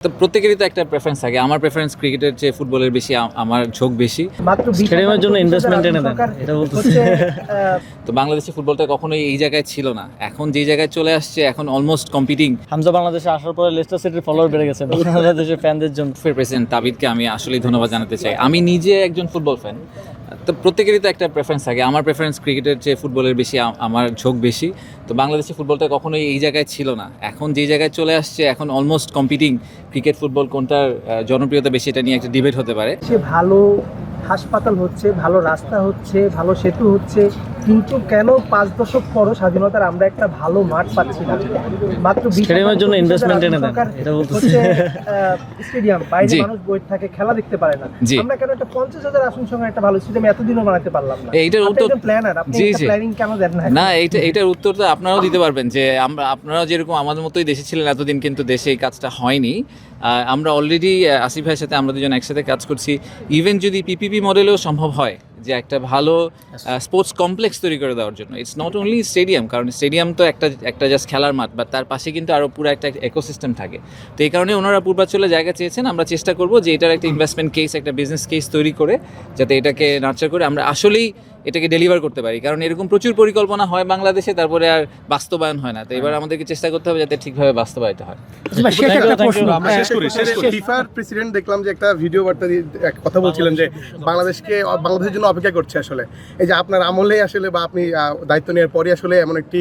তো প্রত্যেকেরই তো একটা প্রেফারেন্স থাকে। আমার প্রেফারেন্স ক্রিকেটের চেয়ে ফুটবলের বেশি, আমার ঝোঁক বেশি। স্টেডিয়ামের জন্য ইনভেস্টমেন্ট এনে দেন, এটা বলতেছি। তো বাংলাদেশি ফুটবলটা কখনোই এই জায়গায় ছিল না, এখন যে জায়গায় চলে আসছে, এখন অলমোস্ট কম্পিটিং। হামজা বাংলাদেশে আসার পরে লেস্টার সিটির ফলোয়ার বেড়ে গেছে বাংলাদেশের ফ্যানদের জন্য। প্রেসিডেন্ট তাবিদকে আমি আসলেই ধন্যবাদ জানাতে চাই। আমি নিজে একজন ফুটবল ফ্যান। তো প্রত্যেকেরই তো একটা প্রেফারেন্স থাকে। আমার প্রেফারেন্স ক্রিকেটের চেয়ে ফুটবলের বেশি, আমার ঝোঁক বেশি। তো বাংলাদেশি ফুটবলটা কখনোই এই জায়গায় ছিল না, এখন যে জায়গায় চলে আসছে, এখন অলমোস্ট কম্পিটিং। ক্রিকেট ফুটবল কোনটার জনপ্রিয়তা বেশি, এটা নিয়ে একটা ডিবেট হতে পারে। সে ভালো হাসপাতাল হচ্ছে, ভালো রাস্তা হচ্ছে, ভালো সেতু হচ্ছে, কিন্তু কেন 5 দশক পরও স্বাধীনতার আমরা একটা ভালো মাঠ পাচ্ছি না? মাত্র স্টেডিয়ামের জন্য ইনভেস্টমেন্ট এনে দেন, এটা বলতেছি। স্টেডিয়াম বাইরে মানুষ বসে থাকে, খেলা দেখতে পারে না। আমরা কেন একটা 50,000 আসন সঙ্গে একটা ভালো স্টেডিয়াম এতদিনও বানাতে পারলাম না? এইটার উত্তর প্ল্যানার, আপনি একটা প্ল্যানিং কেন দেন না? না, এইটার উত্তর তো আপনারাও দিতে পারবেন যে আপনারাও যেরকম আমাদের মতোই দেশে ছিলেন এতদিন, কিন্তু দেশে এই কাজটা হয়নি। আমরা অলরেডি আসিফ ভাইয়ের সাথে আমরা দুজন একসাথে কাজ করছি। ইভেন যদি পিপিপি মডেলেও সম্ভব হয় যে একটা ভালো স্পোর্টস কমপ্লেক্স তৈরি করে দেওয়ার জন্য, ইটস নট অনলি স্টেডিয়াম, কারণ স্টেডিয়াম তো একটা জাস্ট খেলার মাঠ, বা তার পাশে কিন্তু আরও পুরো একটা ইকোসিস্টেম থাকে। তো এই কারণে ওনারা পূর্বাঞ্চলে জায়গা চেয়েছেন। আমরা চেষ্টা করব যে এটার একটা ইনভেস্টমেন্ট কেস, একটা বিজনেস কেস তৈরি করে, যাতে এটাকে নার্চার করে আমরা আসলেই এটাকে ডেলিভার করতে পারি। কারণ এরকম প্রচুর পরিকল্পনা হয় বাংলাদেশে, তারপরে আর বাস্তবায়ন হয় না। তো এবার আমাদেরকে চেষ্টা করতে হবে যাতে ঠিকভাবে বাস্তবায়িত হয়। ফিফার প্রেসিডেন্ট দেখলাম যে একটা ভিডিও বার্তা দিয়ে কথা বলছিলেন যে বাংলাদেশের জন্য অপেক্ষা করছে। আসলে এই যে আপনার আমলে আসলে বা আপনি দায়িত্ব নেওয়ার পরে আসলে এমন একটি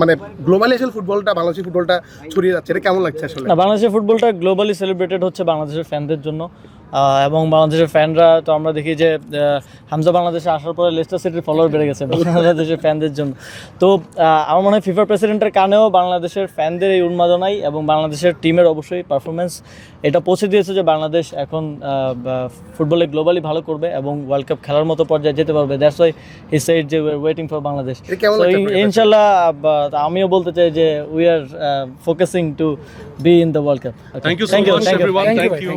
মানে গ্লোবালি আসলে ফুটবলটা, বাংলাদেশের ফুটবলটা ছড়িয়ে যাচ্ছে, এটা কেমন লাগছে? আসলে বাংলাদেশের ফুটবলটা গ্লোবালি সেলিব্রেটেড হচ্ছে বাংলাদেশের ফ্যানদের জন্য, এবং বাংলাদেশের ফ্যানরা তো আমরা দেখি যে হামজা বাংলাদেশে আসার পরে লেস্টার সিটির ফলোয়ার বেড়ে গেছে বাংলাদেশের ফ্যানদের জন্য। তো আমার মনে হয় ফিফা প্রেসিডেন্টের কানেও বাংলাদেশের ফ্যানদের এই উন্মাদনাই এবং বাংলাদেশের টিমের অবশ্যই পারফরমেন্স এটা পৌঁছে দিয়েছে যে বাংলাদেশ এখন ফুটবলে গ্লোবালি ভালো করবে এবং ওয়ার্ল্ড কাপ খেলার মতো পর্যায়ে যেতে পারবে। দ্যাটস ওয়াই হি সেড যে we are waiting for Bangladesh. ইনশাল্লাহ আমিও বলতে চাই যে we are focusing to be in the world cup. Thank you so much everyone, thank you.